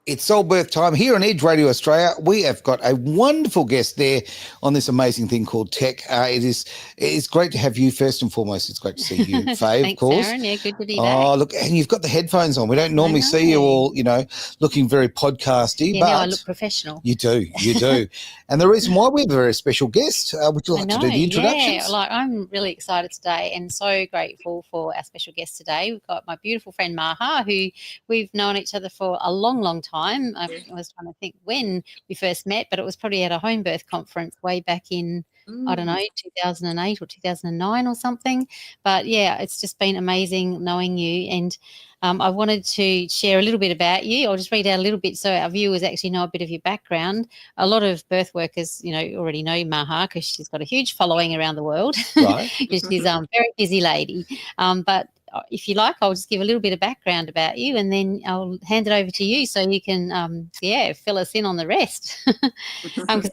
It's Soulbirth time here on Edge Radio Australia. We have got a wonderful guest there on this amazing thing called tech. It is great to have you first and foremost. It's great to see you, Faye, Thanks, of course. Aaron. Yeah, good to be back. Oh, look, and you've got the headphones on. We don't normally see you all, looking very podcasty. Yeah, but now I look professional. You do. And the reason why we have a very special guest, would you like to do the introductions? Yeah, I'm really excited today and so grateful for our special guest today. We've got my beautiful friend Maha, who we've known each other for a long, long time. I was trying to think when we first met, but it was probably at a home birth conference way back in, I don't know, 2008 or 2009 or something. But, yeah, it's just been amazing knowing you. And I wanted to share a little bit about you. I'll just read out a little bit so our viewers actually know a bit of your background. A lot of birth workers, already know Maha because she's got a huge following around the world. Right. She's a very busy lady. But if you like, I'll just give a little bit of background about you and then I'll hand it over to you so you can, fill us in on the rest. Because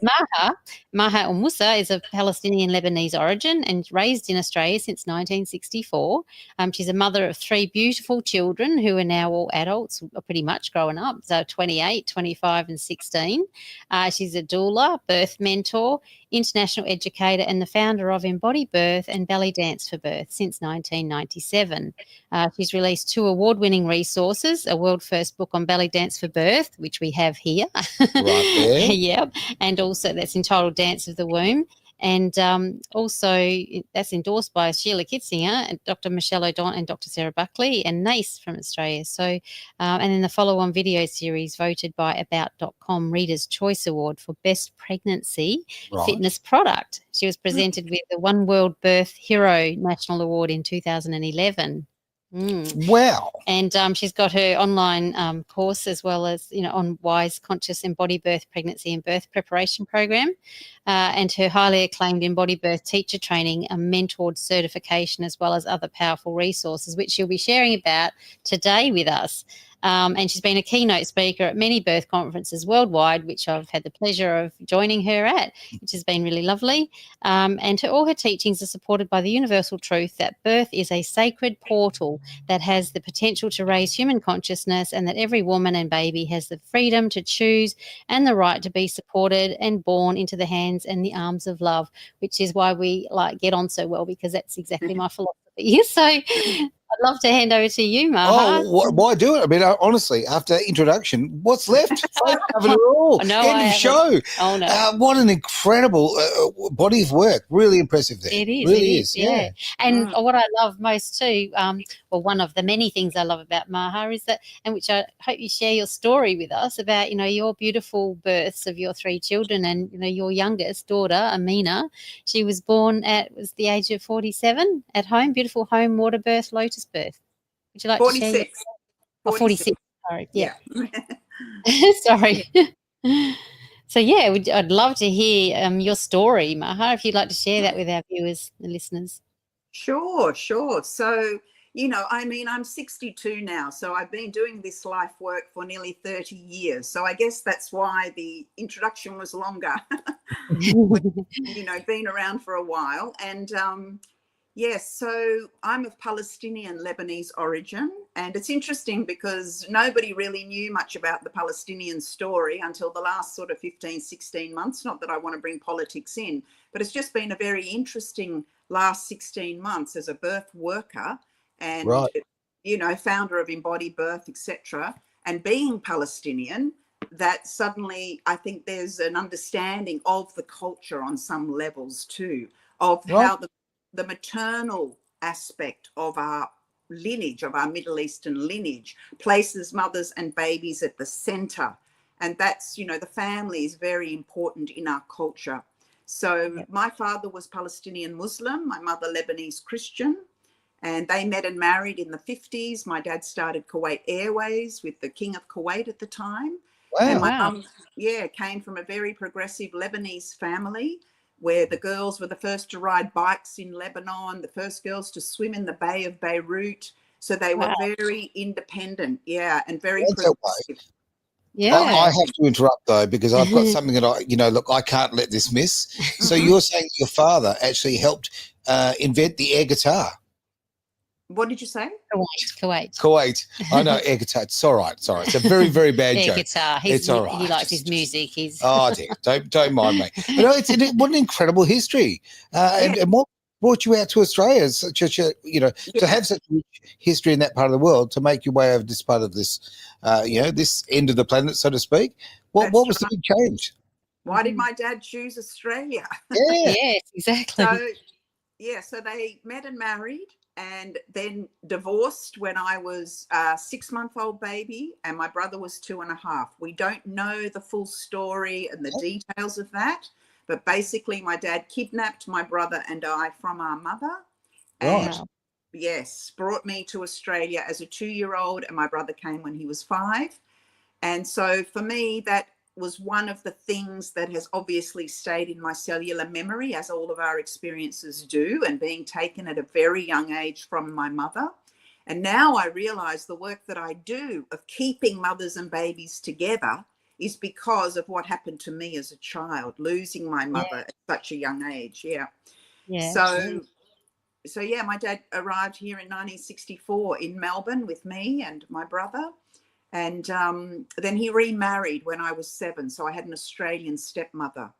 Maha Al Musa is of Palestinian Lebanese origin and raised in Australia since 1964. She's a mother of 3 beautiful children who are now all adults, or pretty much growing up, so 28, 25 and 16. She's a doula, birth mentor, international educator and the founder of EmbodyBirth and Bellydance for Birth since 1997. She's released 2 award-winning resources, a world-first book on Bellydance for Birth, which we have here. Right there. Yep, and also that's entitled Dance of the Womb. And also that's endorsed by Sheila Kitzinger and Dr. Michel Odent and Dr. Sarah Buckley and NACE from Australia. So, and then the follow-on video series voted by About.com Reader's Choice Award for Best Pregnancy Fitness Product. She was presented with the One World Birth Hero National Award in 2011. Wow. And she's got her online course as well as, on Wise Conscious EmbodyBirth Pregnancy and Birth Preparation Program and her highly acclaimed EmbodyBirth teacher training, a mentored certification as well as other powerful resources, which she'll be sharing about today with us. And she's been a keynote speaker at many birth conferences worldwide, which I've had the pleasure of joining her at, which has been really lovely. And all her teachings are supported by the universal truth that birth is a sacred portal that has the potential to raise human consciousness and that every woman and baby has the freedom to choose and the right to be supported and born into the hands and the arms of love, which is why we get on so well, because that's exactly my philosophy. So I'd love to hand over to you, Maha. Oh, why do it? I mean, honestly, after introduction, what's left? Covered it all. No, end of show. Oh, no. What an incredible body of work. Really impressive there. It is. Really is. Yeah. And what I love most too, one of the many things I love about Maha is that, and which I hope you share your story with us about, your beautiful births of your 3 children and, your youngest daughter, Amina. She was born was the age of 47 at home, beautiful home water birth, lotus birth. Would you like 46. to share? 46. Sorry. Yeah. Sorry. So, I'd love to hear your story, Maha, if you'd like to share that with our viewers and listeners. Sure. So, I'm 62 now, so I've been doing this life work for nearly 30 years. So I guess that's why the introduction was longer. Been around for a while. And yes, so I'm of Palestinian Lebanese origin, and it's interesting because nobody really knew much about the Palestinian story until the last sort of 15, 16 months. Not that I want to bring politics in, but it's just been a very interesting last 16 months as a birth worker and, founder of EmbodyBirth, etc. And being Palestinian, that suddenly I think there's an understanding of the culture on some levels too, of how the maternal aspect of our lineage, of our Middle Eastern lineage, places mothers and babies at the center. And that's, the family is very important in our culture. So my father was Palestinian Muslim, my mother Lebanese Christian, and they met and married in the 50s. My dad started Kuwait Airways with the King of Kuwait at the time. Wow. And my mum, came from a very progressive Lebanese family, where the girls were the first to ride bikes in Lebanon, the first girls to swim in the Bay of Beirut. So they were very independent, and very progressive. Yeah. I have to interrupt though, because I've got something that I can't let this miss. So you're saying your father actually helped invent the air guitar? What did you say? Kuwait. Kuwait. I know air guitar. It's all right. It's all right. It's a very, very bad Air joke. guitar. It's all right. He likes his music. He's Oh, dear. Don't mind me. But no, what an incredible history. And what brought you out to Australia? Such a, to have such a rich history in that part of the world, to make your way over this part of this, this end of the planet, so to speak. What was the big change? Why did my dad choose Australia? Yeah. Yes, exactly. So they met and married, and then divorced when I was a 6-month-old baby, and my brother was 2.5. We don't know the full story and the details of that, but basically my dad kidnapped my brother and I from our mother, and brought me to Australia as a 2-year-old, and my brother came when he was 5. And so for me, that was one of the things that has obviously stayed in my cellular memory, as all of our experiences do, and being taken at a very young age from my mother. And now I realize the work that I do of keeping mothers and babies together is because of what happened to me as a child, losing my mother at such a young age. So my dad arrived here in 1964 in Melbourne with me and my brother. And then he remarried when I was 7. So I had an Australian stepmother.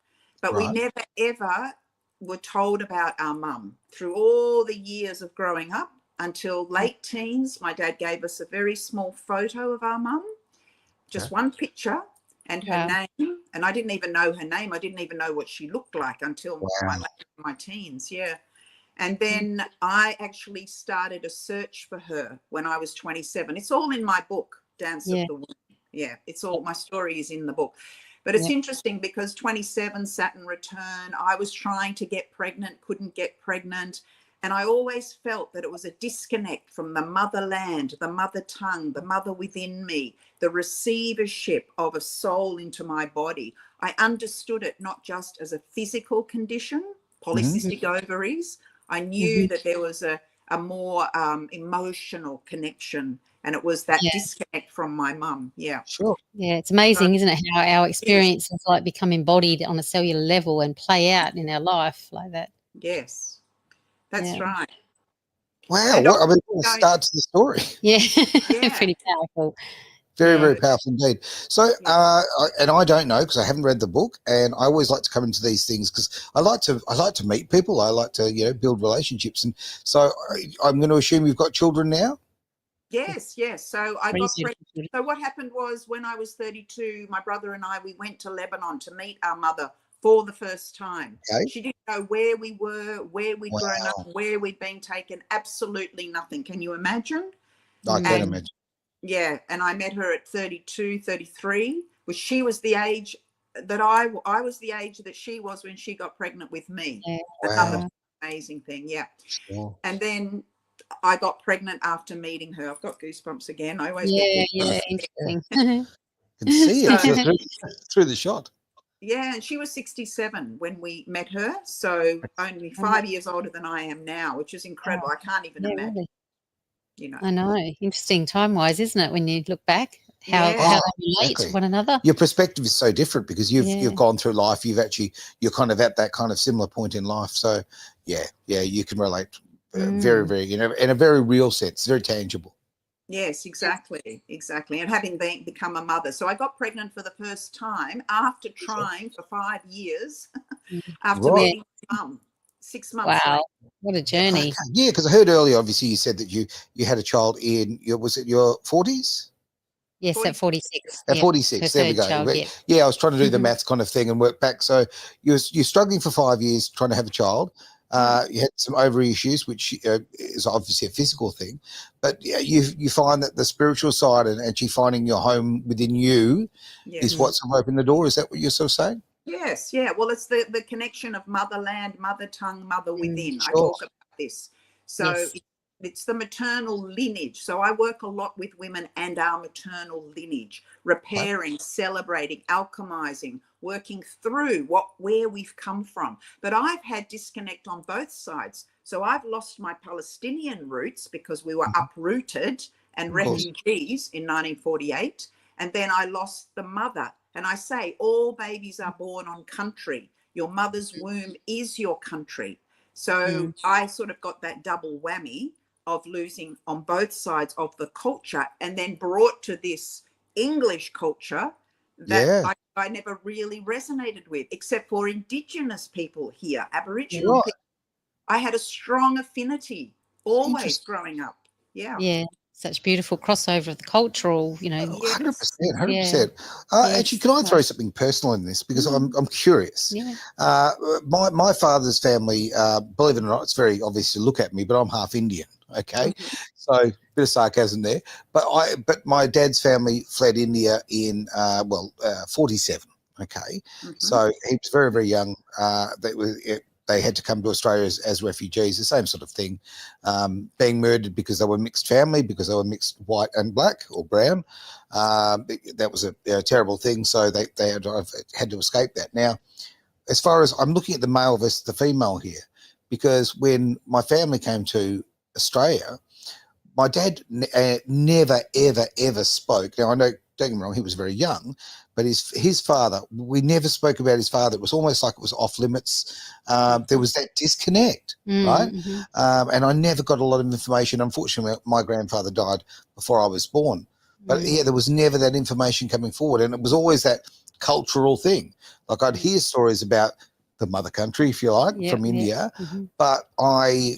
But we never, ever were told about our mum through all the years of growing up until late teens. My dad gave us a very small photo of our mum, just one picture and her name. And I didn't even know her name. I didn't even know what she looked like until my teens. Yeah. And then I actually started a search for her when I was 27. It's all in my book, Dance of the Womb. Yeah, it's all, my story is in the book. But it's interesting because 27, Saturn return, I was trying to get pregnant, couldn't get pregnant. And I always felt that it was a disconnect from the motherland, the mother tongue, the mother within me, the receivership of a soul into my body. I understood it not just as a physical condition, polycystic ovaries. I knew that there was a more emotional connection, and it was that disconnect from my mum. Yeah. Sure. Yeah, it's amazing, isn't it, how our experiences like become embodied on a cellular level and play out in our life like that. Yes, that's right. Wow, what a start to the story. Yeah, pretty powerful. Very, very powerful indeed. So, and I don't know because I haven't read the book, and I always like to come into these things because I like to meet people. I like to build relationships, and so I'm going to assume you've got children now. Yes. So I got pregnant. So what happened was when I was 32, my brother and I, we went to Lebanon to meet our mother for the first time. Okay. She didn't know where we were, where we'd grown up, where we'd been taken. Absolutely nothing. Can you imagine? I can imagine. Yeah, and I met her at 32, 33, which she was the age that I was the age that she was when she got pregnant with me. Yeah. Another amazing thing, Sure. And then I got pregnant after meeting her. I've got goosebumps again. I always get goosebumps. Interesting. You can see it through the shot. Yeah, and she was 67 when we met her, so only 5 years older than I am now, which is incredible. I can't even imagine. Really. I know. Interesting time-wise, isn't it, when you look back, how they relate to one another? Your perspective is so different because you've gone through life. You're kind of at that kind of similar point in life. So, you can relate very, very, in a very real sense, very tangible. Yes, exactly. And having become a mother. So I got pregnant for the first time after trying for 5 years after meeting my mum. 6 months later. Wow, what a journey. Yeah, because I heard earlier, obviously, you said that you had a child in your 40s? Yes, at 46. At 46, there we go. Child, I was trying to do the maths kind of thing and work back. So you're struggling for 5 years trying to have a child. You had some ovary issues, which is obviously a physical thing. But you find that the spiritual side and actually finding your home within you is what sort of opened the door. Is that what you're sort of saying? Yes, well, it's the connection of motherland, mother tongue, mother within. I talk about this. So it's the maternal lineage. So I work a lot with women and our maternal lineage, repairing, celebrating, alchemizing, working through where we've come from. But I've had disconnect on both sides. So I've lost my Palestinian roots because we were uprooted and refugees in 1948. And then I lost the mother. And I say all babies are born on country. Your mother's womb is your country. So I sort of got that double whammy of losing on both sides of the culture, and then brought to this English culture that I never really resonated with, except for Indigenous people here, Aboriginal people. I had a strong affinity always growing up. Yeah. Such beautiful crossover of the cultural, 100%. Actually, can I throw something personal in this, because I'm curious? My father's family, believe it or not, it's very obvious to look at me, but I'm half Indian. Okay, so a bit of sarcasm there. But my dad's family fled India in 47. Okay, so he was very, very young. They had to come to Australia as refugees, the same sort of thing, being murdered because they were mixed family, because they were mixed white and black or brown. That was a terrible thing. So they had to escape that. Now, as far as I'm looking at the male versus the female here, because when my family came to Australia, my dad never, ever, ever spoke. Now, I know, don't get me wrong, he was very young, but his father, we never spoke about his father. It was almost like it was off limits. There was that disconnect, right? And I never got a lot of information. Unfortunately, my grandfather died before I was born. But there was never that information coming forward. And it was always that cultural thing. Like, I'd hear stories about the mother country, if you like, from India. But I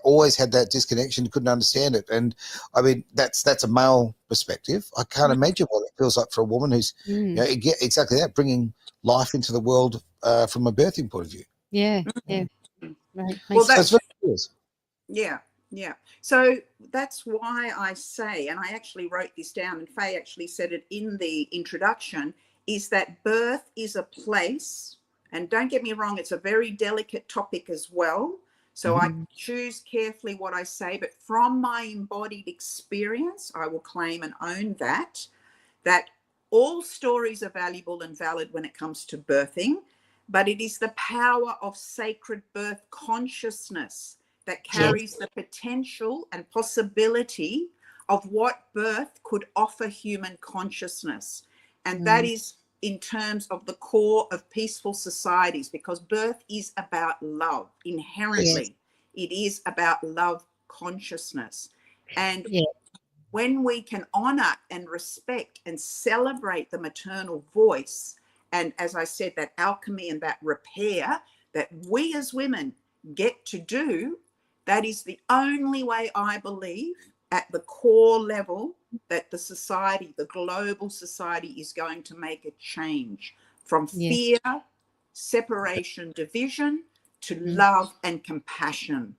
always had that disconnection, couldn't understand it. And I mean, that's a male perspective. I can't imagine what it feels like for a woman who's exactly that, bringing life into the world from a birthing point of view. Right. Well, that's very curious. So that's why I say, and I actually wrote this down, and Faye actually said it in the introduction, is that birth is a place. And don't get me wrong, it's a very delicate topic as well. So I choose carefully what I say, but from my embodied experience, I will claim and own that all stories are valuable and valid when it comes to birthing, but it is the power of sacred birth consciousness that carries the potential and possibility of what birth could offer human consciousness. And that is in terms of the core of peaceful societies, because birth is about love inherently. It is about love consciousness. And when we can honor and respect and celebrate the maternal voice, and as I said, that alchemy and that repair that we as women get to do, that is the only way, I believe, at the core level, that the society, the global society, is going to make a change from fear, separation, division, to love and compassion.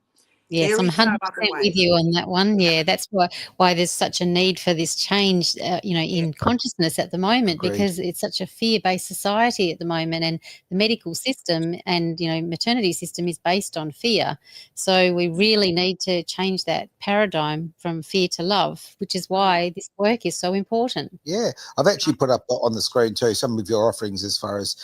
Yes, I'm 100% with you on that one. Yeah, that's why there's such a need for this change, in consciousness at the moment, because it's such a fear-based society at the moment, and the medical system and, maternity system is based on fear. So we really need to change that paradigm from fear to love, which is why this work is so important. Yeah, I've actually put up on the screen too some of your offerings as far as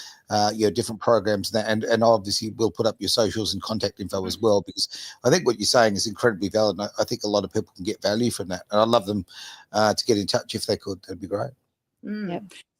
your different programs, and obviously we'll put up your socials and contact info as well, because I think what you're saying is incredibly valid, and I think a lot of people can get value from that, and I'd love them to get in touch if they could. That'd be great.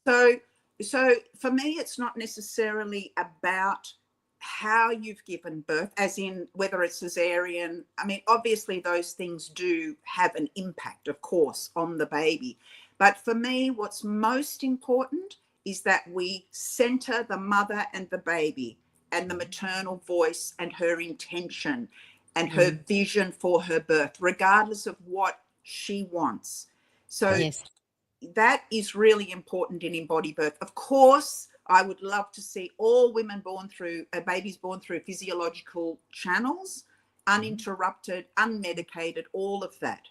So for me, it's not necessarily about how you've given birth, as in whether it's cesarean. I mean, obviously those things do have an impact, of course, on the baby, but for me, what's most important is that we center the mother and the baby and the maternal voice and her intention and her vision for her birth, regardless of what she wants. So that is really important in EmbodyBirth. Of course, I would love to see all women babies born through physiological channels, uninterrupted, unmedicated, all of that.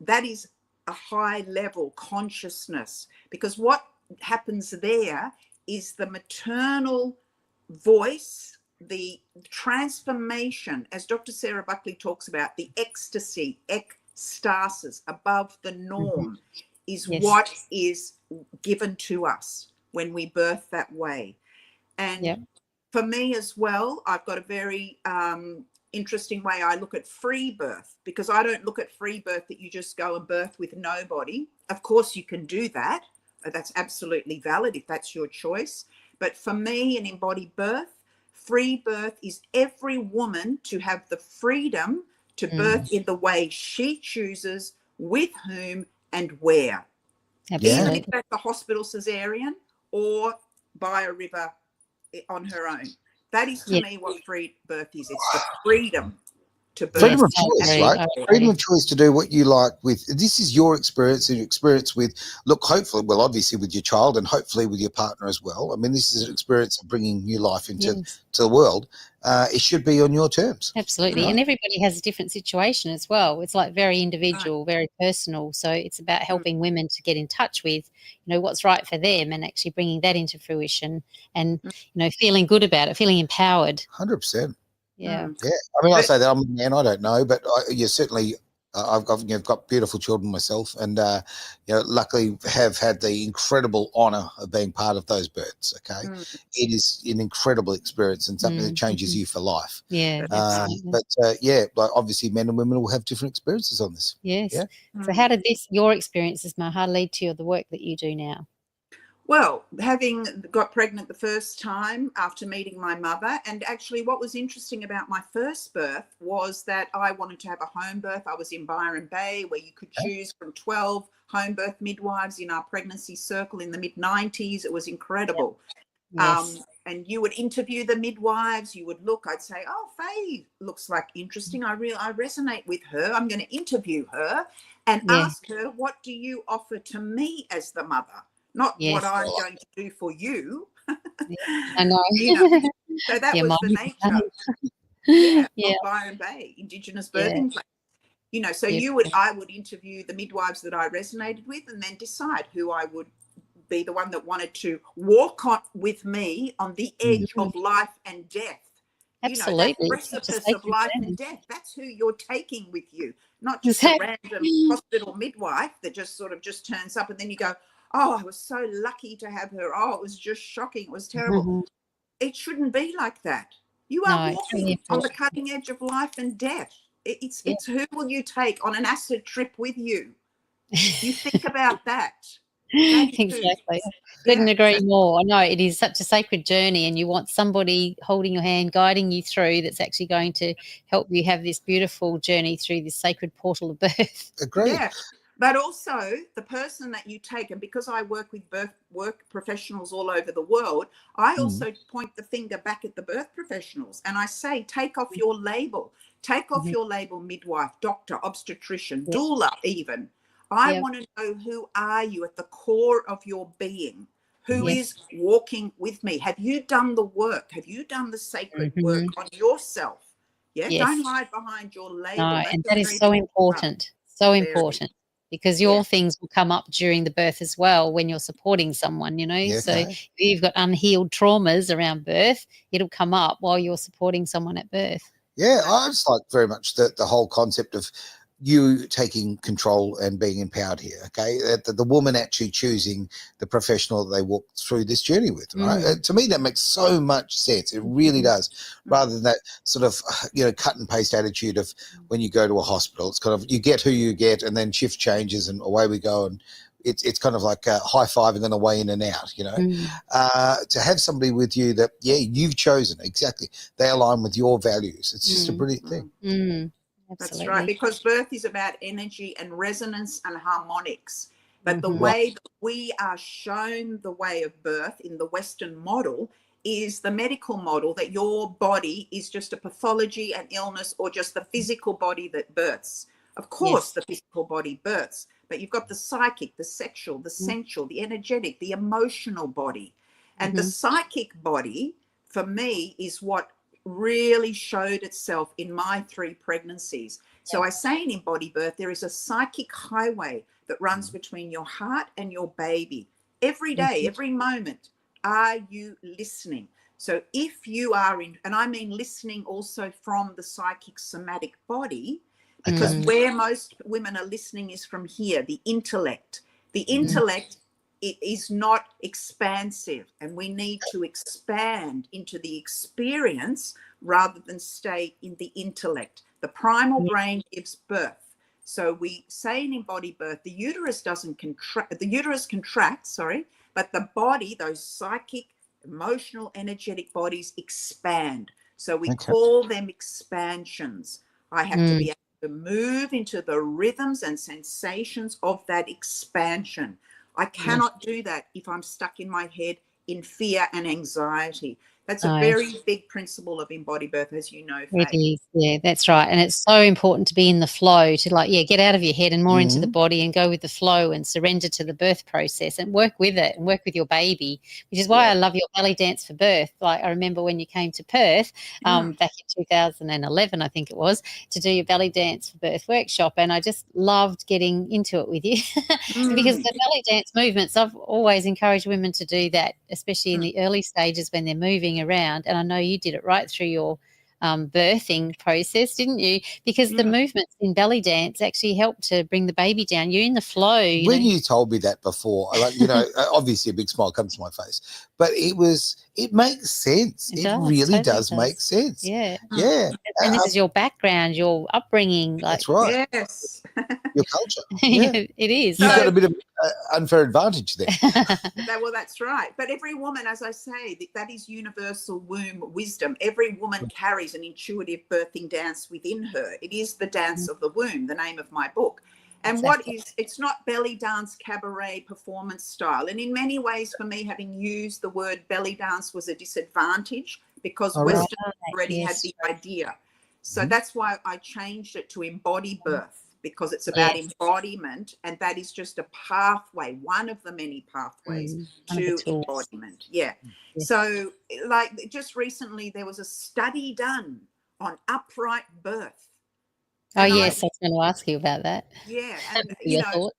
That is a high level consciousness, because what happens there is the maternal voice, the transformation, as Dr. Sarah Buckley talks about, the ecstasy, ecstasis, above the norm, is what is given to us when we birth that way. And for me as well, I've got a very interesting way I look at free birth, because I don't look at free birth that you just go and birth with nobody. Of course, you can do that. That's absolutely valid if that's your choice. But for me, in EmbodyBirth, free birth is every woman to have the freedom to birth in the way she chooses, with whom and where. Absolutely. Even if that's a hospital cesarean or by a river on her own. That is to me what free birth is. It's the freedom to birth. Freedom of choice, right? Freedom of choice to do what you like with. This is your experience and your experience with, look, hopefully, well, obviously with your child and hopefully with your partner as well. I mean, this is an experience of bringing new life into to the world. It should be on your terms. Absolutely. Right? And everybody has a different situation as well. It's like very individual, very personal. So it's about helping women to get in touch with, you know, what's right for them and actually bringing that into fruition and, you know, feeling good about it, feeling empowered. 100%. Yeah. Yeah. I mean, I say that I'm a man, I don't know, but you certainly, I've got beautiful children myself, and you know, luckily have had the incredible honour of being part of those births. Okay, it is an incredible experience and something that changes you for life. Yeah, but yeah, like obviously, men and women will have different experiences on this. Yes. Yeah? So, how did your experiences, Maha, lead to the work that you do now? Well, having got pregnant the first time after meeting my mother, and actually what was interesting about my first birth was that I wanted to have a home birth. I was in Byron Bay, where you could choose from 12 home birth midwives in our pregnancy circle in the mid-90s. It was incredible. Yes. And you would interview the midwives. You would look, I'd say, oh, Faye looks like interesting. I resonate with her. I'm going to interview her and ask her, what do you offer to me as the mother? Not what I'm going to do for you. I know. You know. So that was the nature of Byron Bay, Indigenous birthing place. You know, so I would interview the midwives that I resonated with and then decide who I would be the one that wanted to walk on with me on the edge of life and death. Absolutely. You know, that precipice of life and death. That's who you're taking with you, not just a random hospital midwife that just sort of just turns up and then you go, oh, I was so lucky to have her. Oh, it was just shocking. It was terrible. It shouldn't be like that. You are walking on the cutting edge of life and death. It's who will you take on an acid trip with you? You think about that. Exactly. Couldn't agree more. I know it is such a sacred journey and you want somebody holding your hand, guiding you through, that's actually going to help you have this beautiful journey through this sacred portal of birth. Agreed. Yeah. But also the person that you take, and because I work with work professionals all over the world, I also point the finger back at the birth professionals and I say, take off your label. Take off your label, midwife, doctor, obstetrician, doula even. I want to know, who are you at the core of your being? Who is walking with me? Have you done the work? Have you done the sacred work on yourself? Yeah, don't hide behind your label. No, and that is so important. So important. Because your things will come up during the birth as well when you're supporting someone, you know. If you've got unhealed traumas around birth, it'll come up while you're supporting someone at birth. Yeah, I just like very much the whole concept of you taking control and being empowered here, okay? The woman actually choosing the professional that they walk through this journey with, right? To me, that makes so much sense. It really does, rather than that sort of, you know, cut and paste attitude of when you go to a hospital. It's kind of, you get who you get and then shift changes and away we go. And it's kind of like high-fiving on the way in and out, you know. To have somebody with you that, you've chosen, exactly. They align with your values. It's just a brilliant thing. That's right, because birth is about energy and resonance and harmonics. But the way that we are shown the way of birth in the Western model is the medical model, that your body is just a pathology and illness, or just the physical body that births. Of course, the physical body births, but you've got the psychic, the sexual, the sensual, the energetic, the emotional body. And the psychic body, for me, is what really showed itself in my 3 pregnancies. So I say in EmbodyBirth, there is a psychic highway that runs between your heart and your baby. Every day, every moment, are you listening? So if you are in, and I mean listening also from the psychic somatic body, because where most women are listening is from here, the intellect. The intellect, it is not expansive, and we need to expand into the experience rather than stay in the intellect. The primal brain gives birth. So we say in EmbodyBirth, the uterus doesn't contract, the uterus contracts, but the body, those psychic, emotional, energetic bodies expand. So we call them expansions. I have to be able to move into the rhythms and sensations of that expansion. I cannot do that if I'm stuck in my head in fear and anxiety. That's a very big principle of EmbodyBirth, as you know, Faye. It is, yeah, that's right. And it's so important to be in the flow, to get out of your head and more into the body and go with the flow and surrender to the birth process and work with it and work with your baby, which is why I love your Bellydance for birth. Like I remember when you came to Perth back in 2011, I think it was, to do your Bellydance for birth workshop, and I just loved getting into it with you because the Bellydance movements, I've always encouraged women to do that, especially in the early stages when they're moving around, and I know you did it right through your birthing process, didn't you? Because the movements in Bellydance actually helped to bring the baby down. You're in the flow. You told me that before, like, obviously a big smile comes to my face, but it makes sense. It really totally does make sense. Yeah. And this is your background, your upbringing. That's right. Yes. Your culture. Yeah. It is. You've got a bit of unfair advantage there. Well, that's right. But every woman, as I say, that is universal womb wisdom. Every woman carries an intuitive birthing dance within her. It is the dance of the womb, the name of my book. And it's not belly dance, cabaret, performance style. And in many ways, for me, having used the word belly dance was a disadvantage because Western already had the idea. So that's why I changed it to EmbodyBirth, because it's about embodiment, and that is just a pathway, one of the many pathways to embodiment. So like just recently there was a study done on upright birth. I was going to ask you about that. Yeah, and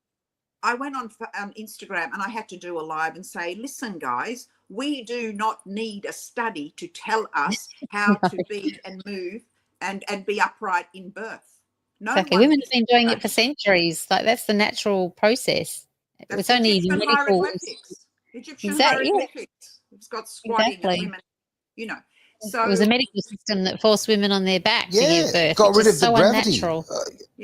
I went on Instagram and I had to do a live and say, listen guys, we do not need a study to tell us how to be and move and be upright in birth. No, exactly. Women have been doing it for centuries. Like that's the natural process. It's only medical. Egyptian hieroglyphics. It's got squatting and women, So it was a medical system that forced women on their back to give birth. Got rid of the gravity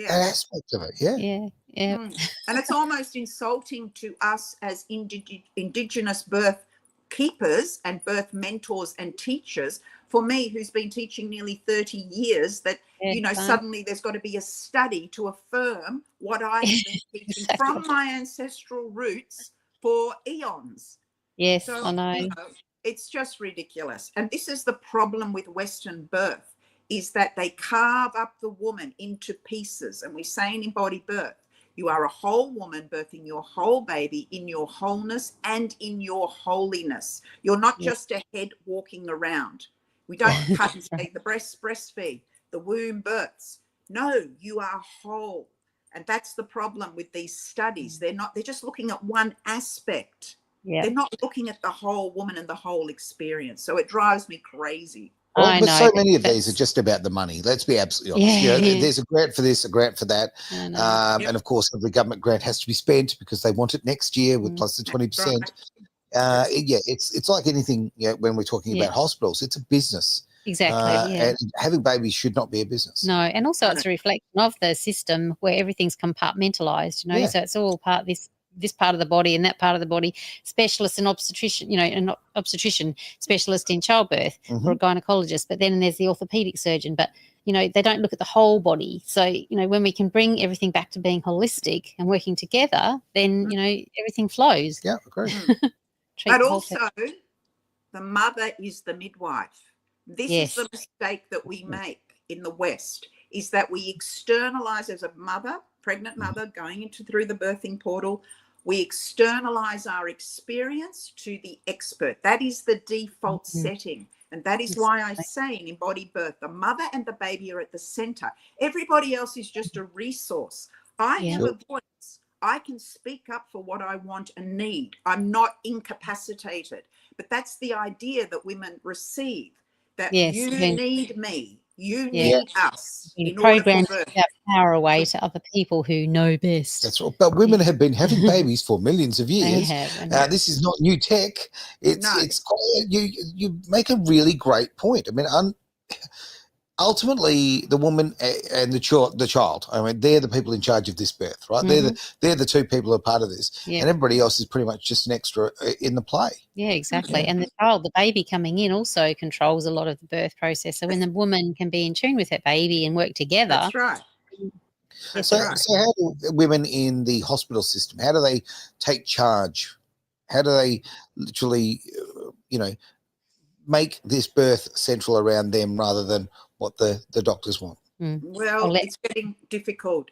aspect of it. And it's almost insulting to us as Indigenous birth keepers and birth mentors and teachers. For me, who's been teaching nearly 30 years, that, suddenly there's got to be a study to affirm what I have been teaching from my ancestral roots for eons. Yes, so, I know. It's just ridiculous. And this is the problem with Western birth, is that they carve up the woman into pieces. And we say in EmbodyBirth, you are a whole woman birthing your whole baby in your wholeness and in your holiness. You're not just a head walking around. We don't cut and say the breasts breastfeed, the womb births. No, you are whole. And that's the problem with these studies. They're just looking at one aspect. They're not looking at the whole woman and the whole experience. So it drives me crazy. Well, but so many of these are just about the money. Let's be absolutely honest. There's a grant for this, a grant for that. And of course, every government grant has to be spent because they want it next year with plus the 20%. It's like anything when we're talking about hospitals. It's a business. Exactly. And having babies should not be a business. No, and also it's a reflection of the system where everything's compartmentalized, so it's all part of this part of the body and that part of the body, specialist in obstetrician, an obstetrician, specialist in childbirth or a gynecologist, but then there's the orthopedic surgeon, but they don't look at the whole body. So when we can bring everything back to being holistic and working together, then everything flows. Yeah, agree. But also the mother is the midwife. This is the mistake that we make in the West, is that we externalize as a mother, pregnant mother going through the birthing portal, we externalize our experience to the expert. That is the default setting. And that is why I say in EmbodyBirth, the mother and the baby are at the center. Everybody else is just a resource. I have a voice. I can speak up for what I want and need. I'm not incapacitated. But that's the idea that women receive, that you need me. You need us. In program that power away to other people who know best. That's right. But women have been having babies for millions of years. They have. This is not new tech. It's you make a really great point. I mean, ultimately, the woman and the child. I mean, they're the people in charge of this birth, right? They're the two people who are part of this, and everybody else is pretty much just an extra in the play. Yeah, exactly. And the baby coming in also controls a lot of the birth process. So when the woman can be in tune with her baby and work together, that's right. That's So right. so how do women in the hospital system, how do they take charge? How do they literally, make this birth central around them rather than what the doctors want? Well, it's getting difficult.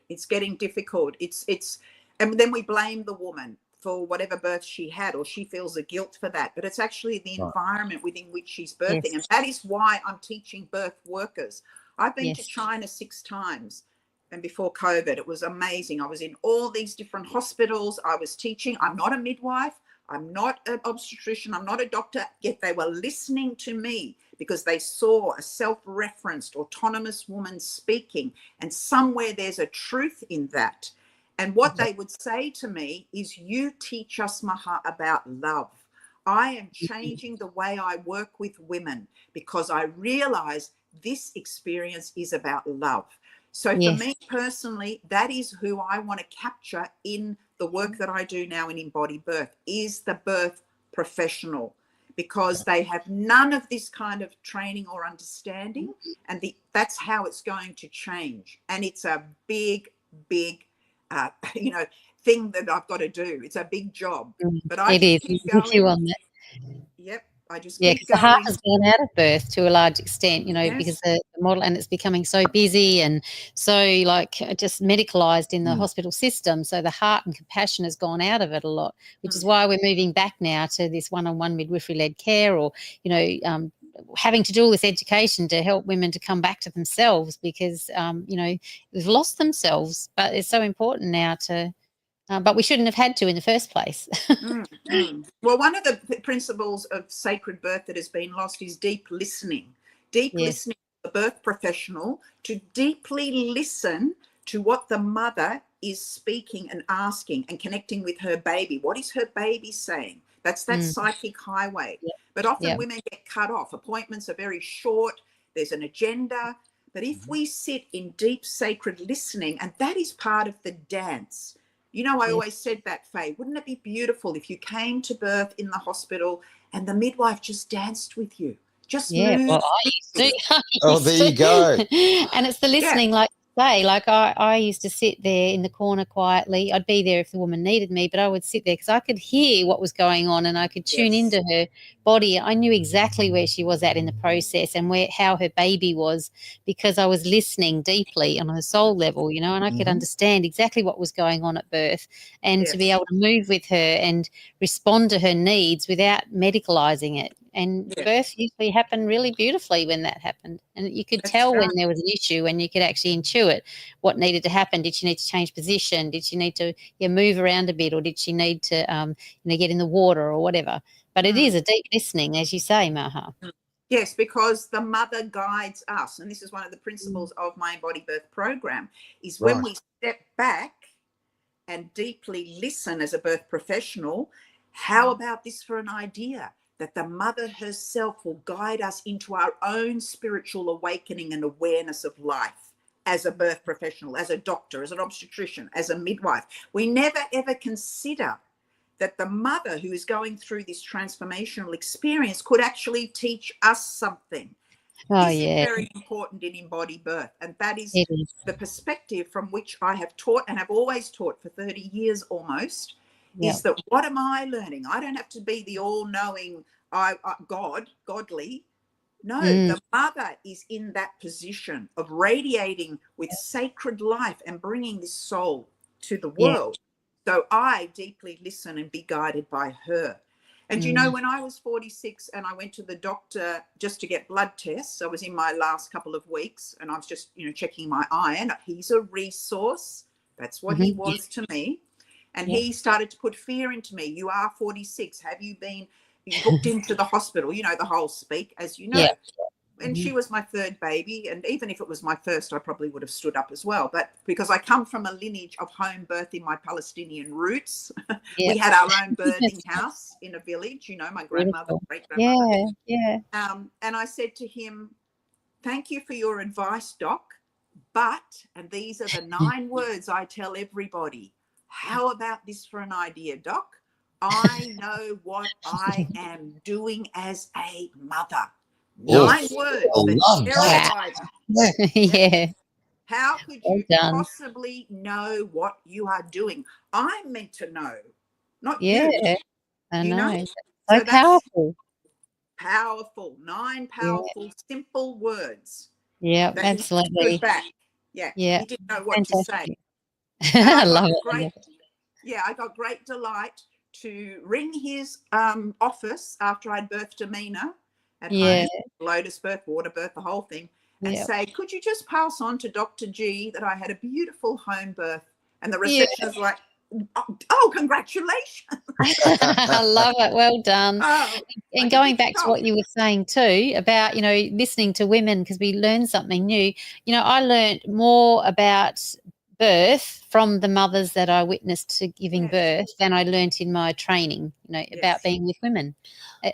And then we blame the woman for whatever birth she had, or she feels the guilt for that. But it's actually the environment within which she's birthing. And that is why I'm teaching birth workers. I've been to China 6 times. And before COVID, it was amazing. I was in all these different hospitals. I was teaching. I'm not a midwife. I'm not an obstetrician. I'm not a doctor. Yet they were listening to me because they saw a self-referenced, autonomous woman speaking. And somewhere there's a truth in that. And what they would say to me is, you teach us, Maha, about love. I am changing the way I work with women because I realize this experience is about love. So for me personally, that is who I want to capture in the work that I do now in EmbodyBirth, is the birth professional, because they have none of this kind of training or understanding, and that's how it's going to change. And it's a big thing that I've got to do. It's a big job, but I just keep going. Yep. I just keep because the heart has gone out of birth to a large extent, because the model, and it's becoming so busy and so just medicalised in the hospital system. So the heart and compassion has gone out of it a lot, which is why we're moving back now to this one-on-one midwifery-led care, or, having to do all this education to help women to come back to themselves, because, they've lost themselves. But it's so important now to... but we shouldn't have had to in the first place. Well, one of the principles of sacred birth that has been lost is deep listening. Listening to the birth professional, to deeply listen to what the mother is speaking and asking and connecting with her baby. What is her baby saying? That's that psychic highway. But often women get cut off. Appointments are very short. There's an agenda. But if we sit in deep sacred listening, and that is part of the dance. I always said that, Faye, wouldn't it be beautiful if you came to birth in the hospital and the midwife just danced with you? Just moved. Well, I used to. Oh, there you go. And it's the listening, like you say. Like I used to sit there in the corner quietly. I'd be there if the woman needed me, but I would sit there because I could hear what was going on and I could tune into her body. I knew exactly where she was at in the process and how her baby was, because I was listening deeply on a soul level, and I could understand exactly what was going on at birth, and to be able to move with her and respond to her needs without medicalising it. And birth usually happened really beautifully when that happened. And you could tell when there was an issue, and you could actually intuit what needed to happen. Did she need to change position? Did she need to move around a bit? Or did she need to, get in the water or whatever? But it is a deep listening, as you say, Maha. Yes, because the mother guides us. And this is one of the principles of my EmbodyBirth program, is when we step back and deeply listen as a birth professional, how about this for an idea? That the mother herself will guide us into our own spiritual awakening and awareness of life as a birth professional, as a doctor, as an obstetrician, as a midwife. We never, ever consider that the mother who is going through this transformational experience could actually teach us something. This is very important in EmbodyBirth, and that is the perspective from which I have taught and have always taught for 30 years almost. Is that what am I learning? I don't have to be the all-knowing godly. No, the mother is in that position of radiating with sacred life and bringing this soul to the world. So I deeply listen and be guided by her. And when I was 46 and I went to the doctor just to get blood tests, I was in my last couple of weeks and I was just, checking my iron. He's a resource. That's what he was to me. And he started to put fear into me. You are 46. Have you been booked into the hospital? The whole speak, as you know. Yeah. And she was my third baby. And even if it was my first, I probably would have stood up as well. But because I come from a lineage of home birth in my Palestinian roots, we had our own birthing house in a village, my grandmother, great-grandmother. And I said to him, thank you for your advice, Doc. But, and these are the 9 words I tell everybody, how about this for an idea, Doc? I know what I am doing as a mother. 9 words that terrified her. How could you possibly know what you are doing? I'm meant to know, not you. I know. So So powerful. Powerful. 9 powerful, simple words. Yeah, absolutely. Back. Yeah. He didn't know what to say. I love it. I got great delight to ring his office after I'd birthed Amina at home, Lotus birth, water birth, the whole thing, and say, could you just pass on to Dr. G that I had a beautiful home birth? And the receptionist was like, oh, congratulations. I love it. Well done. And going back to what you were saying too about, listening to women, because we learn something new. I learned more about birth from the mothers that I witnessed to giving birth than I learnt in my training, about being with women.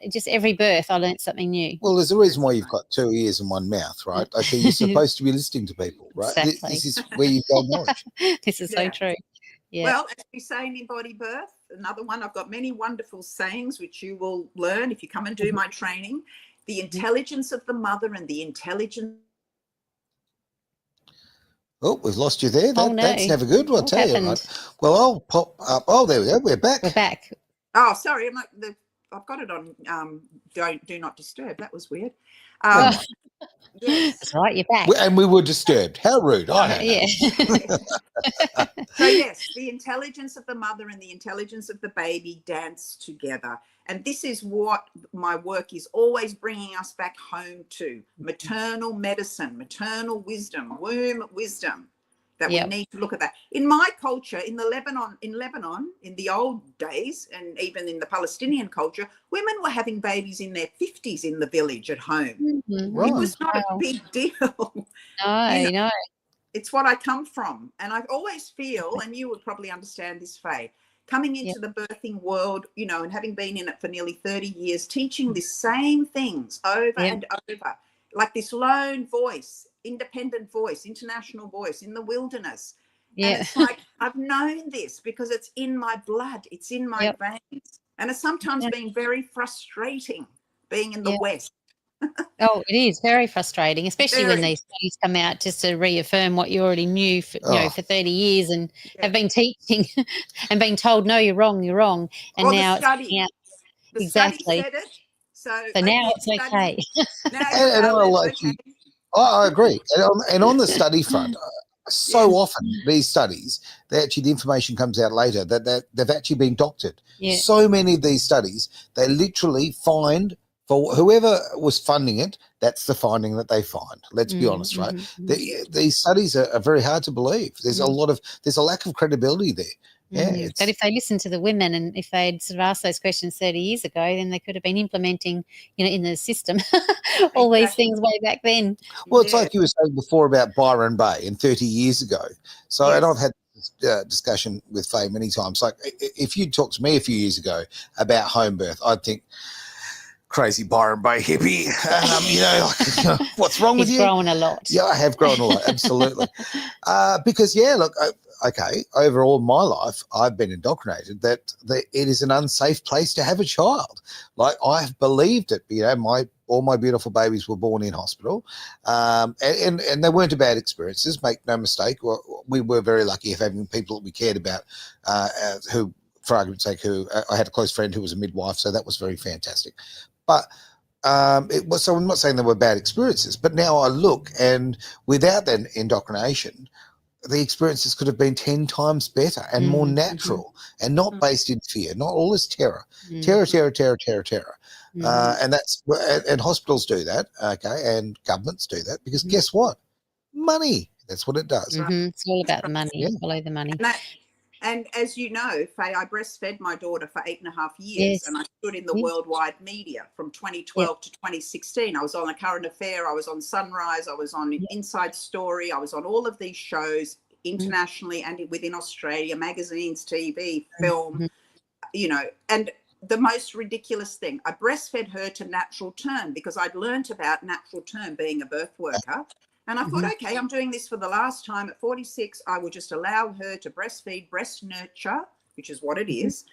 Just every birth I learnt something new. Well, there's a reason why you've got 2 ears and 1 mouth, right? Okay, you're supposed to be listening to people, right? Exactly. This is where you've got knowledge. This is so true. Yeah. Well, as we say in EmbodyBirth, another one, I've got many wonderful sayings which you will learn if you come and do my training. The intelligence of the mother and the intelligence. Oh, we've lost you there. That's never good. I'll tell you. Right? Well, I'll pop up. Oh, there we go. We're back. We're back. Oh, sorry. I've got it on do not disturb. That was weird. Yes. That's right, you're back. And we were disturbed. How rude. So yes, the intelligence of the mother and the intelligence of the baby dance together. And this is what my work is always bringing us back home to. Maternal medicine, maternal wisdom, womb wisdom. That we need to look at that. In my culture, in Lebanon, in the old days, and even in the Palestinian culture, women were having babies in their 50s in the village at home. Right. It was not a big deal. No. It's what I come from. And I always feel, and you would probably understand this, Faye, coming into the birthing world, and having been in it for nearly 30 years, teaching the same things over and over, like this lone voice, independent voice, international voice in the wilderness. And it's like, I've known this because it's in my blood, it's in my veins. And it's sometimes been very frustrating being in the West. Oh, it is very frustrating, especially when these studies come out just to reaffirm what you already knew for 30 years and have been teaching and being told, no, you're wrong. And now the study said it. So now it's okay. I agree. And on the study front, so often these studies, the information comes out later that they've actually been doctored. So many of these studies, they literally find, for whoever was funding it, that's the finding that they find. Let's be honest, right? These studies are very hard to believe. There's there's a lack of credibility there. Yeah, but if they listened to the women and if they'd sort of asked those questions 30 years ago, then they could have been implementing, in the system, all these things way back then. Well, it's like you were saying before about Byron Bay and 30 years ago. So, and I've had this discussion with Faye many times. Like, if you'd talked to me a few years ago about home birth, I'd think, crazy Byron Bay hippie, what's wrong with you? You've grown a lot. Yeah, I have grown a lot, absolutely. Because, okay, over all my life, I've been indoctrinated that it is an unsafe place to have a child. Like, I've believed it. All my beautiful babies were born in hospital, and they weren't bad experiences. Make no mistake. We were very lucky of having people that we cared about, who, for argument's sake, I had a close friend who was a midwife, so that was very fantastic. But so I'm not saying they were bad experiences, but now I look, and without that indoctrination, the experiences could have been 10 times better and more natural and not based in fear, not all this terror. Terror. And hospitals do that, okay, and governments do that because guess what? Money. That's what it does. It's all about the money. Follow the money. And as you know, Faye, I breastfed my daughter for 8.5 years, and I stood in the worldwide media from 2012 to 2016. I was on A Current Affair, I was on Sunrise, I was on Inside Story, I was on all of these shows internationally and within Australia, magazines, TV, film, and the most ridiculous thing, I breastfed her to natural term because I'd learnt about natural term being a birth worker. And I thought, okay, I'm doing this for the last time. At 46, I will just allow her to breastfeed, breast nurture, which is what it is.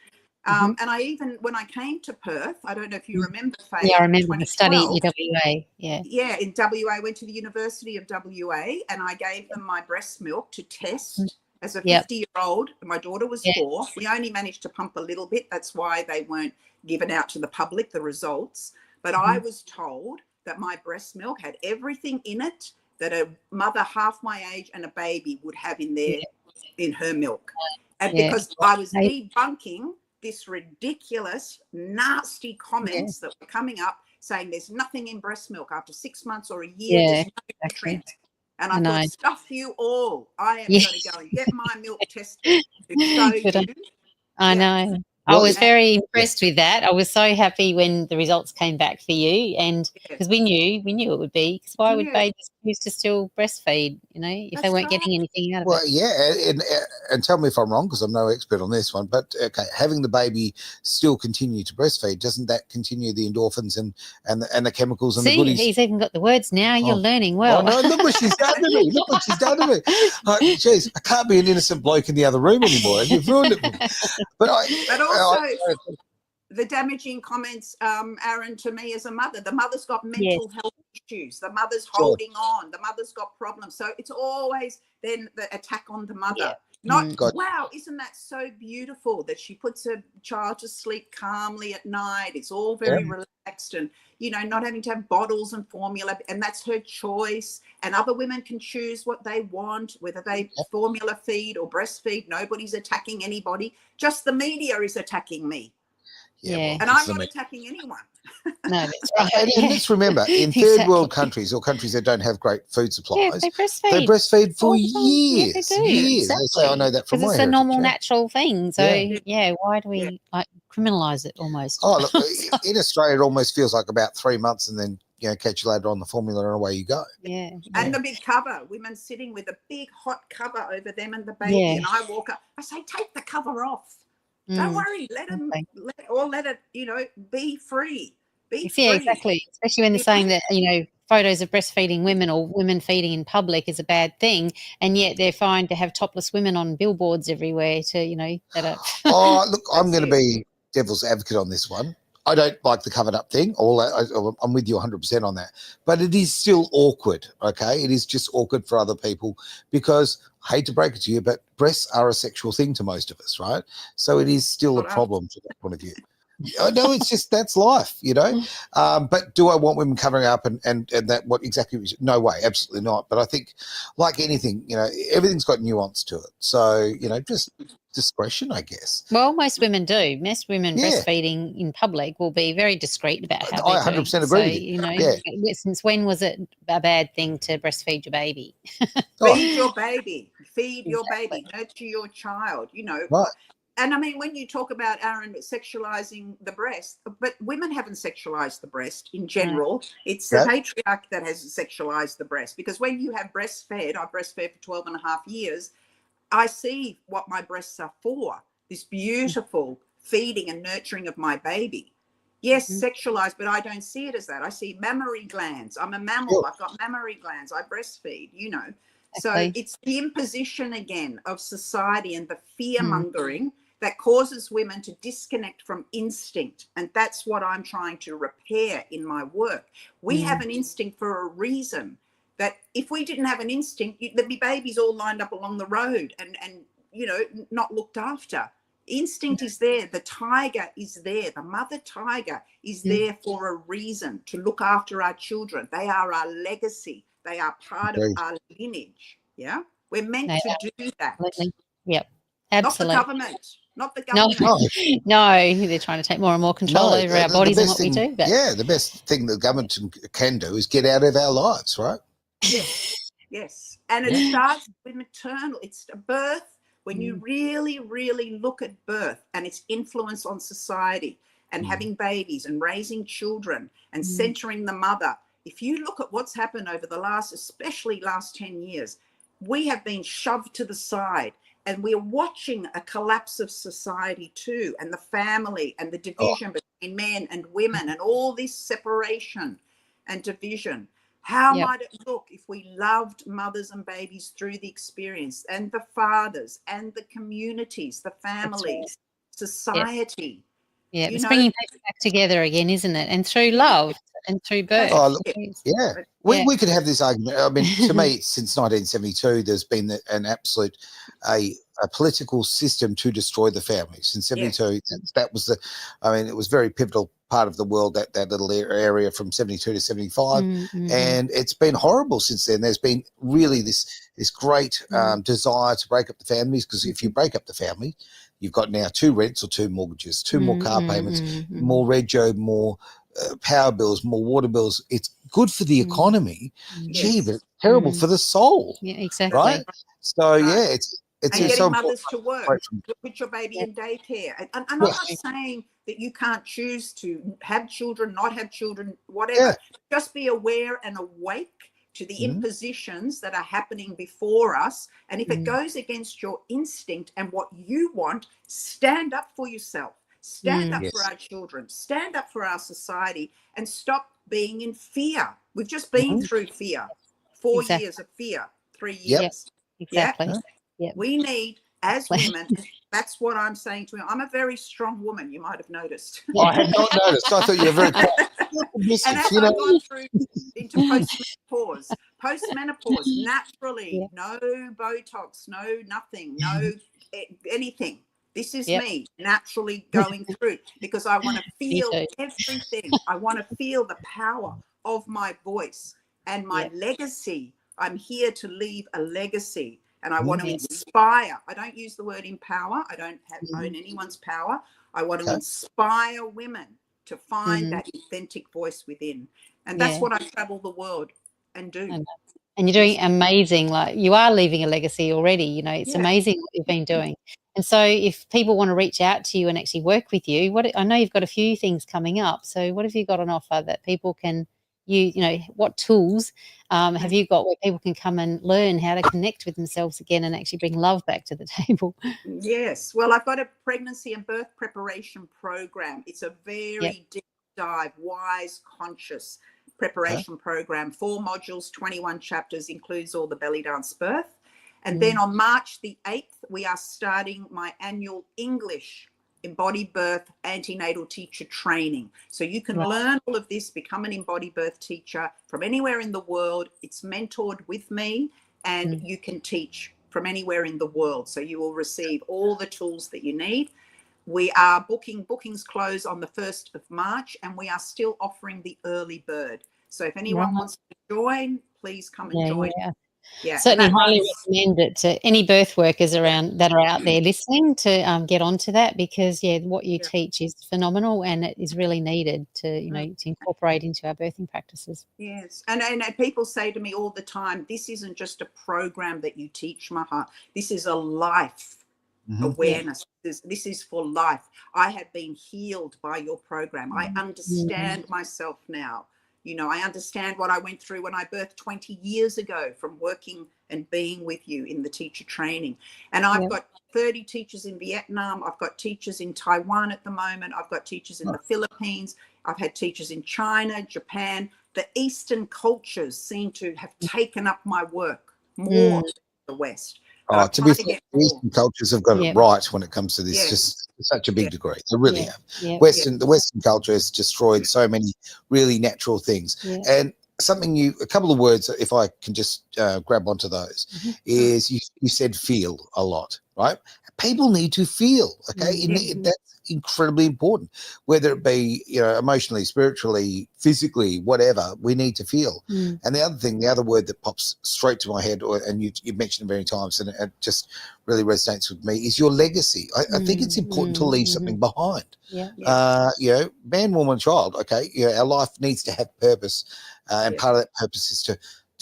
And I even, when I came to Perth, I don't know if you remember, Faye. Yeah, I remember the study at WA. Yeah. Yeah, in WA, I went to the University of WA and I gave them my breast milk to test as a 50-year-old. My daughter was 4. We only managed to pump a little bit. That's why they weren't given out to the public, the results. But I was told that my breast milk had everything in it that a mother half my age and a baby would have in their in her milk. And because I was debunking this ridiculous, nasty comments that were coming up saying there's nothing in breast milk after 6 months or a year. There's no nutrients. And I thought, stuff you all. I am going to go and get my milk tested to show you. I know. I was very impressed with that. I was so happy when the results came back for you, and because we knew it would be. Because why would babies choose to still breastfeed? You know, if they weren't getting anything out of it. Well, yeah, and tell me if I'm wrong, because I'm no expert on this one. But okay, having the baby still continue to breastfeed, doesn't that continue the endorphins and the chemicals and the goodies? He's even got the words now. You're learning well. Oh, no, look what she's done to me. Look what she's done to me. Jeez, I can't be an innocent bloke in the other room anymore. You've ruined it for me. But also, the damaging comments, Aaron, to me as a mother, the mother's got mental health issues. The mother's holding on. The mother's got problems. So it's always then the attack on the mother. Wow, isn't that so beautiful that she puts her child to sleep calmly at night? It's all very relaxed and, you know, not having to have bottles and formula, and that's her choice. And other women can choose what they want, whether they formula feed or breastfeed. Nobody's attacking anybody. Just the media is attacking me. And I'm not attacking anyone. No, that's right. And let's remember, in third world countries or countries that don't have great food supplies, they breastfeed. They breastfeed for years. They do. Years. Exactly. I know that from my Because it's a normal, natural thing. So, why do we criminalise it almost? Oh, look, in Australia, it almost feels like about 3 months and then, you know, catch you later on the formula and away you go. Yeah. And the big cover, women sitting with a big hot cover over them and the baby. And I walk up, I say, take the cover off. Don't worry, let it, you know, be free. Be free. Yeah, exactly. Especially when they're saying that, you know, photos of breastfeeding women or women feeding in public is a bad thing, and yet they're fine to have topless women on billboards everywhere to, you know, that are... Oh, look, I'm going to be devil's advocate on this one. I don't like the covered up thing. I'm with you 100% on that. But it is still awkward, okay? It is just awkward for other people because, I hate to break it to you, but breasts are a sexual thing to most of us, right? So it is still a problem from that point of view. No, it's just that's life, you know. But do I want women covering up and that what exactly? No way, absolutely not. But I think, like anything, you know, everything's got nuance to it. So, you know, just discretion, I guess. Well, most women do. Most women breastfeeding in public will be very discreet about how I 100% agree with you. You know, since when was it a bad thing to breastfeed your baby? Feed your baby. Feed your baby. Nurture your child. You know. Right. And I mean, when you talk about, Aaron, sexualizing the breast, but women haven't sexualized the breast in general. It's the patriarch that has sexualized the breast, because when you have breastfed, I breastfed for 12 and a half years, I see what my breasts are for, this beautiful feeding and nurturing of my baby. Yes, sexualized, but I don't see it as that. I see mammary glands. I'm a mammal. I've got mammary glands. I breastfeed, you know. So it's the imposition again of society and the fear mongering that causes women to disconnect from instinct. And that's what I'm trying to repair in my work. We have an instinct for a reason, that if we didn't have an instinct, there'd be babies all lined up along the road and you know, not looked after. Instinct is there. The tiger is there. The mother tiger is there for a reason, to look after our children. They are our legacy. They are part of our lineage. Yeah, we're meant to do that. Absolutely. Yep, absolutely. Not the government. Not the government. No, they're trying to take more and more control over our bodies and what we do. But... Yeah, the best thing the government can do is get out of our lives, right? Yes. And it starts with maternal. It's a birth. When you really, really look at birth and its influence on society and having babies and raising children and centering the mother, if you look at what's happened over the especially last 10 years, we have been shoved to the side, and we're watching a collapse of society too, and the family and the division between men and women and all this separation and division. How might it look if we loved mothers and babies through the experience, and the fathers and the communities, the families, society. Yeah, it's bringing people back together again, isn't it? And through love and through birth. Oh, we could have this argument. I mean, to me, since 1972, there's been an absolute a political system to destroy the family. Since 72, that was it was very pivotal part of the world, that little area from 72 to 75. And it's been horrible since then. There's been really this great desire to break up the families, because if you break up the family, you've got now 2 rents or 2 mortgages, 2 more car payments, more rego, more power bills, more water bills. It's good for the economy, gee, but it's terrible for the soul. Yeah, exactly. Right? So, it's getting mothers to work, to put your baby in daycare. And I'm not saying that you can't choose to have children, not have children, whatever. Just be aware and awake to the impositions that are happening before us. And if it goes against your instinct and what you want, stand up for yourself. Stand up for our children. Stand up for our society, and stop being in fear. We've just been through fear. 4 years of fear, 3 years. Exactly. Yeah? We need, as women, that's what I'm saying to him. I'm a very strong woman, you might have noticed. I had not noticed. I thought you were very quiet. And as I've gone through into post-menopause, naturally, no Botox, no nothing, no anything. This is me naturally going through, because I want to feel everything. I want to feel the power of my voice and my legacy. I'm here to leave a legacy, and I want to inspire. I don't use the word empower. I don't own anyone's power. I want to inspire women to find that authentic voice within. And that's what I travel the world and do. And you're doing amazing. Like, you are leaving a legacy already. You know, it's amazing what you've been doing. And so if people want to reach out to you and actually work with you, I know you've got a few things coming up. So what have you got on offer that people can what tools have you got where people can come and learn how to connect with themselves again and actually bring love back to the table? Yes. Well, I've got a pregnancy and birth preparation program. It's a very deep dive, wise, conscious preparation program. 4 modules, 21 chapters, includes all the Bellydance birth. And then on March the 8th, we are starting my annual English EmbodyBirth antenatal teacher training. So you can learn all of this, become an EmbodyBirth teacher from anywhere in the world. It's mentored with me, and you can teach from anywhere in the world. So you will receive all the tools that you need. We are bookings close on the 1st of March, and we are still offering the early bird. So if anyone wants to join, please come and join. Certainly highly recommend it to any birth workers around that are out there listening to get onto that, because what you teach is phenomenal, and it is really needed to to incorporate into our birthing practices. Yes, and people say to me all the time, this isn't just a program that you teach, Maha. This is a life awareness. This is for life. I have been healed by your program. I understand myself now. You know, I understand what I went through when I birthed 20 years ago from working and being with you in the teacher training. And I've got 30 teachers in Vietnam. I've got teachers in Taiwan at the moment. I've got teachers in the Philippines. I've had teachers in China, Japan. The Eastern cultures seem to have taken up my work more than the West. Oh, to be fair, the Eastern cultures have got it right when it comes to this, just to such a big degree. They really have. The Western culture has destroyed so many really natural things. And a couple of words, if I can just grab onto those, is you said feel a lot, right? People need to feel, okay? That's incredibly important, whether it be, emotionally, spiritually, physically, whatever, we need to feel. And the other word that pops straight to my head, and you've mentioned it many times, and it just really resonates with me, is your legacy. I think it's important to leave something behind. Man, woman, child, okay? Our life needs to have purpose, and part of that purpose is to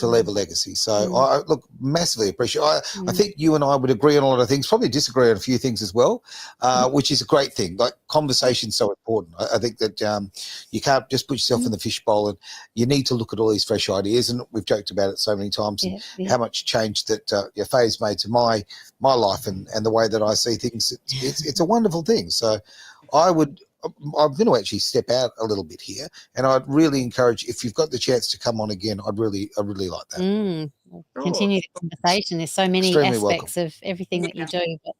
leave a legacy. So I massively appreciate I think you and I would agree on a lot of things, probably disagree on a few things as well, which is a great thing. Like, conversation's so important. I think that you can't just put yourself in the fishbowl, and you need to look at all these fresh ideas. And we've joked about it so many times, and how much change that Faye's made to my life and the way that I see things. It's a wonderful thing. So I'm going to actually step out a little bit here, and I'd really encourage, if you've got the chance to come on again, I'd really like that. Continue the conversation. There's so many aspects of everything that you do, but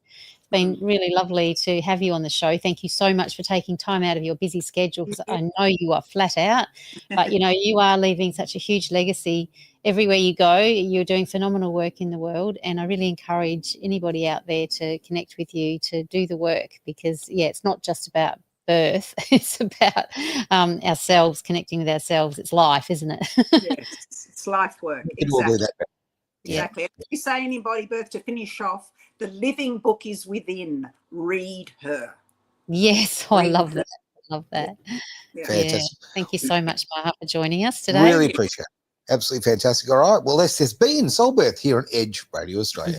been really lovely to have you on the show. Thank you so much for taking time out of your busy schedule, because I know you are flat out, but, you know, you are leaving such a huge legacy everywhere you go. You're doing phenomenal work in the world, and I really encourage anybody out there to connect with you to do the work, because, yeah, it's not just about birth, it's about ourselves, connecting with ourselves. It's life, isn't it? Yes, it's life work. Exactly. Exactly. If you say in EmbodyBirth, to finish off, the living book is within. Read her. Yes, I love that. I love that. Yeah. Fantastic. Thank you so much, Maha, for joining us today. Really appreciate it. Absolutely fantastic. All right. Well, this has been Soulbirth here on Edge Radio Australia.